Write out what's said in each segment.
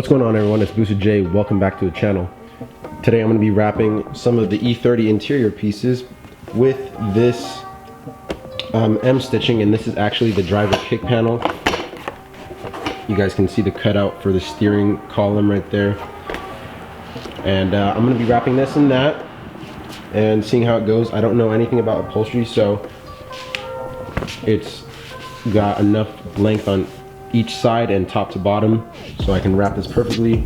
What's going on, everyone? It's Booster J. Welcome back to the channel. Today I'm going to be wrapping some of the E30 interior pieces with this M stitching, and this is actually the driver kick panel. You guys can see the cutout for the steering column right there. And I'm going to be wrapping this in that and seeing how it goes. I don't know anything about upholstery, so it's got enough length on each side and top to bottom so I can wrap this perfectly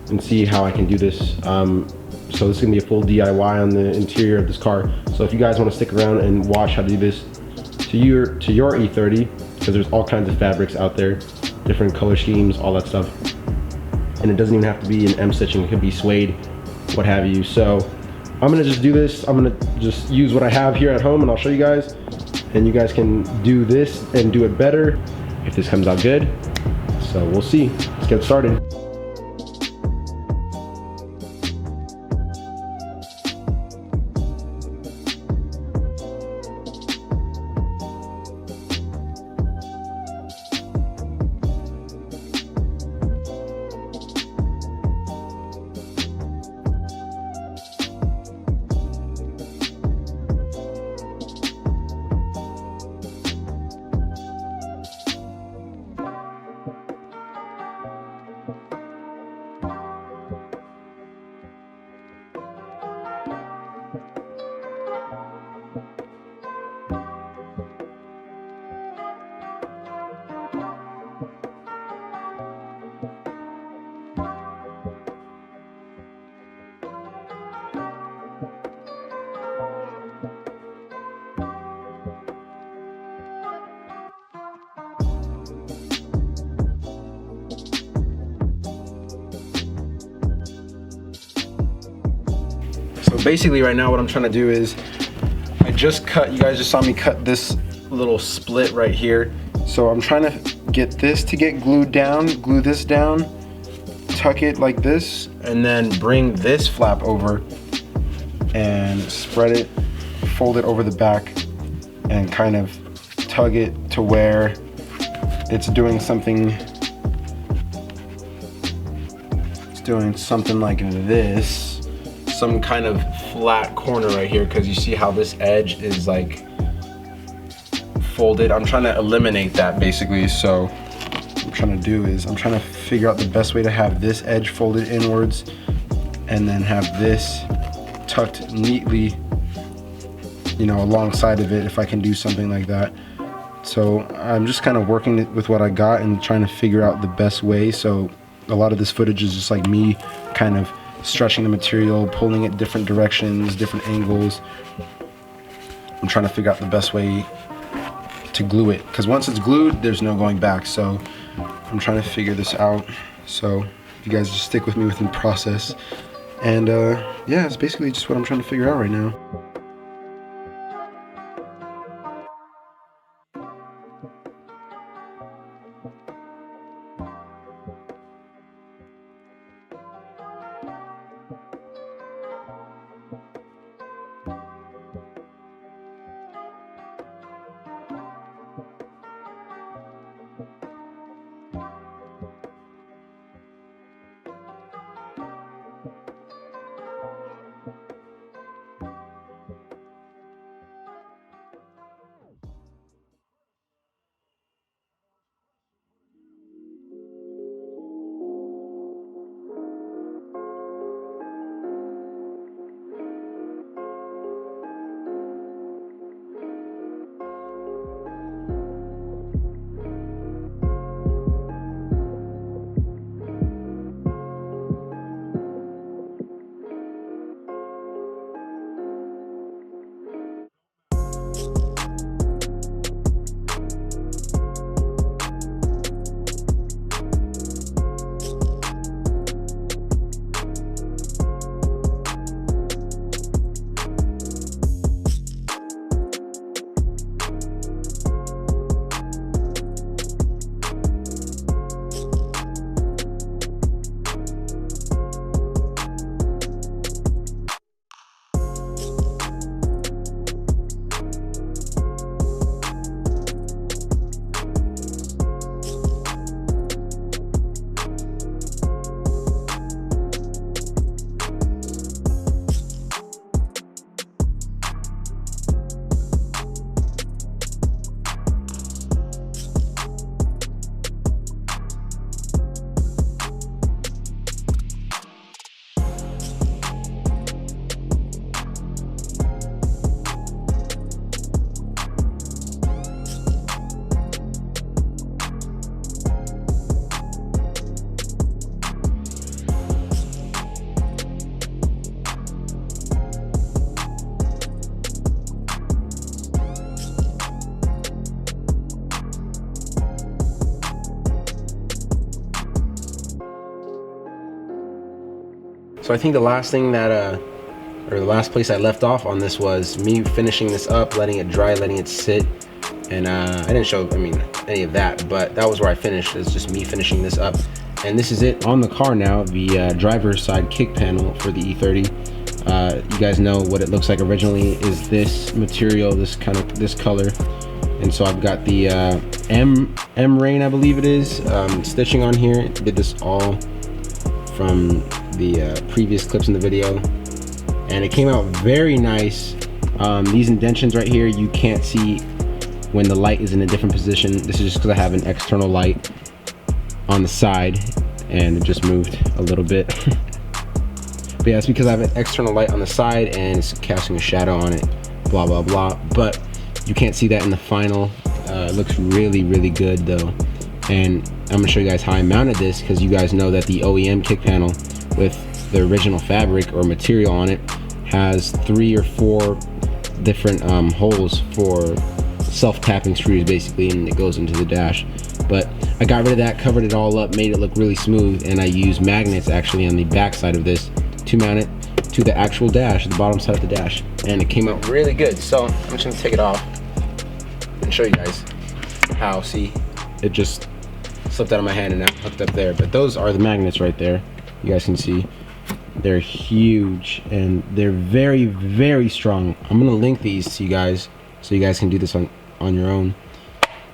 and see how I can do this. So this is gonna be a full DIY on the interior of this car. So if you guys want to stick around and watch how to do this to your E30, because there's all kinds of fabrics out there, different color schemes, all that stuff, and it doesn't even have to be an M stitching, it could be suede, what have you. So I'm gonna just do this. I'm gonna just use what I have here at home and I'll show you guys, and you guys can do this and do it better if this comes out good. So we'll see. Let's get started. So basically right now what I'm trying to do is, I just cut, you guys just saw me cut this little split right here. So I'm trying to get this to get glued down, glue this down, tuck it like this, and then bring this flap over and spread it, fold it over the back, and kind of tug it to where it's doing something, like this. Some kind of flat corner right here, because you see how this edge is like folded. I'm trying to eliminate that basically. So what I'm trying to do is I'm trying to figure out the best way to have this edge folded inwards and then have this tucked neatly, you know, alongside of it, if I can do something like that. So I'm just kind of working with what I got and trying to figure out the best way. So a lot of this footage is just like me kind of stretching the material, pulling it different directions, different angles. I'm trying to figure out the best way to glue it, because once it's glued, there's no going back. So I'm trying to figure this out. So you guys just stick with me within the process. And yeah, it's basically just what I'm trying to figure out right now. So I think the last thing that, or the last place I left off on this was me finishing this up, letting it dry, letting it sit. And I didn't show, any of that, but that was where I finished. It's just me finishing this up. And this is it on the car now, the driver's side kick panel for the E30. You guys know what it looks like originally is this material, this color. And so I've got the M Rain, I believe it is, stitching on here. Did this all from the previous clips in the video. And it came out very nice. These indentions right here, you can't see when the light is in a different position. This is just because I have an external light on the side and it just moved a little bit. But yeah, it's because I have an external light on the side and it's casting a shadow on it, blah, blah, blah. But you can't see that in the final. It looks really, really good though. And I'm gonna show you guys how I mounted this, because you guys know that the OEM kick panel with the original fabric or material on it has 3 or 4 different holes for self-tapping screws basically, and it goes into the dash. But I got rid of that, covered it all up, made it look really smooth, and I used magnets actually on the back side of this to mount it to the actual dash, the bottom side of the dash, and it came out really good. So I'm just gonna take it off and show you guys how. See, it just slipped out of my hand and now hooked up there. But those are the magnets right there. You guys can see they're huge and they're very, very strong. I'm gonna link these to you guys so you guys can do this on your own.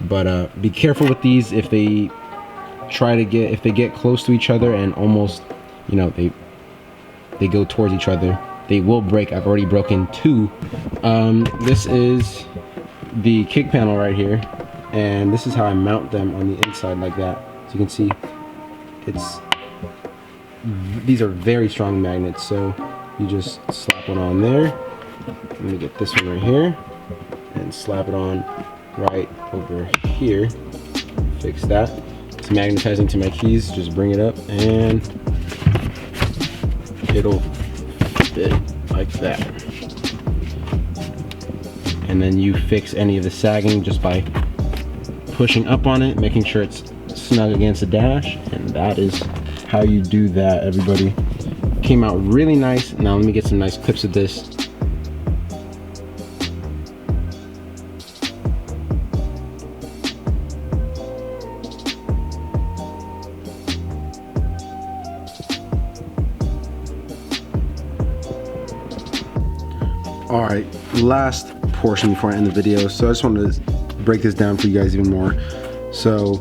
But be careful with these. If they get close to each other and almost, you know, they go towards each other, they will break. I've already broken 2. This is the kick panel right here, and this is how I mount them on the inside like that. So you can see these are very strong magnets. So you just slap one on there. Let me get this one right here and slap it on right over here. Fix that. It's magnetizing to my keys. Just bring it up and it'll fit like that. And then you fix any of the sagging just by pushing up on it, making sure it's snug against the dash, and that is how you do that, everybody. Came out really nice. Now let me get some nice clips of this. All right, last portion before I end the video. So I just wanted to break this down for you guys even more. So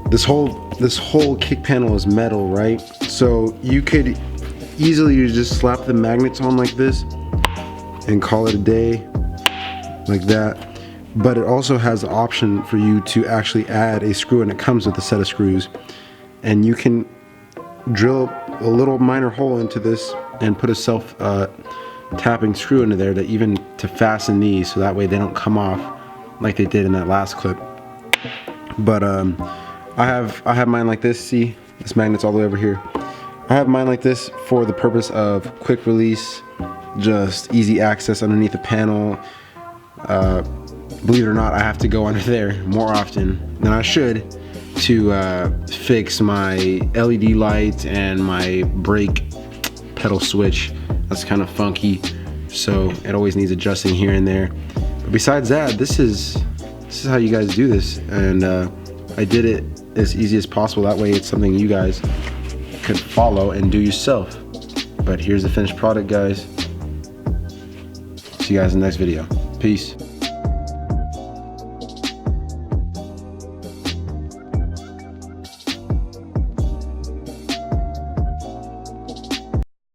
this whole kick panel is metal, right? So you could easily just slap the magnets on like this and call it a day, like that. But it also has the option for you to actually add a screw, and it comes with a set of screws. And you can drill a little minor hole into this and put a self tapping screw into there to fasten these, so that way they don't come off like they did in that last clip. But I have mine like this. See, this magnet's all the way over here. I have mine like this for the purpose of quick release, just easy access underneath the panel. Believe it or not, I have to go under there more often than I should to fix my LED light and my brake pedal switch. That's kind of funky, so it always needs adjusting here and there. But besides that, this is how you guys do this, and I did it as easy as possible. That way it's something you guys could follow and do yourself. But here's the finished product, guys. See you guys in the next video. Peace.